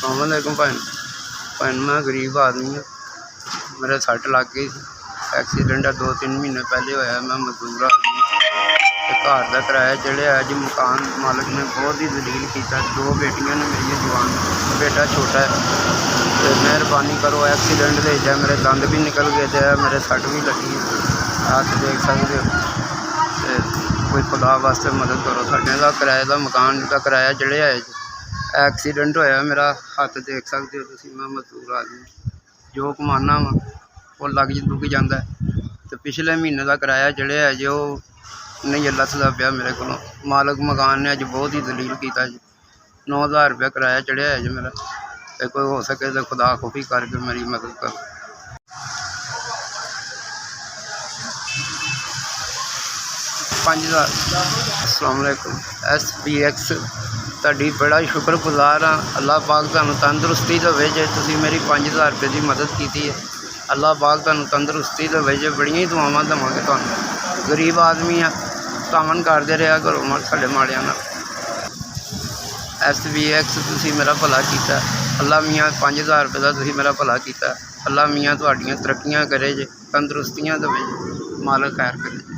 अस्सलामुअलैकुम भैन मैं गरीब आदमी हाँ। मेरे सट लग गई एक्सीडेंट 2-3 महीने पहले होया। मैं मजदूर आदमी घर का किराया चढ़िया जी। मकान मालिक ने बहुत ही दलील किया। 2 बेटियां ने मेरी जवान, बेटा छोटा है। तो मेहरबानी करो, एक्सीडेंट दे जाए, मेरे दंद भी निकल गए थे, मेरे सट भी लगी। आप देख सकते हो। कोई खुदा वास्ते मदद करो। साढ़े का किराए का मकान का किराया चढ़िया है। एक्सीडेंट होया मेरा, हाथ देख सकते हो तुसीं। मैं मजदूर आदमी जो कमाना वा वो लुक जाता है। तो पिछले महीने का किराया चढ़िया है जो नहीं लथदा पिया मेरे को। मालक मकान ने अज बहुत ही दलील किया जी। 9000 रुपया किराया चढ़िया है जी मेरा। तो कोई हो सके तो खुदा खुफी करके मेरी मदद करो। 5000। अस्सलामुअलैकुम SPX ਤੁਹਾਡੀ बड़ा शुक्रगुजार हाँ। अल्लाह पाक ਤੁਹਾਨੂੰ तंदुरुस्ती देवे जे तुसीं मेरी 5000 रुपये की मदद की है। अल्लाह पाक ਤੁਹਾਨੂੰ तंदुरुस्ती देवे जे। बड़ियां ही दुआवां देवांगे तुहानूं। गरीब आदमी आ, कामन करते रहा करो साडे माड़ियां नाल। SPX तुसीं मेरा भला कीता। अल्लाह मियाँ 5000 रुपये का तुसीं मेरा भला कीता। अल्लाह मियाँ तुहाड़ियां तरक्कियां करे जे, तंदुरुस्तियां देवे जे, मालक खैर करे।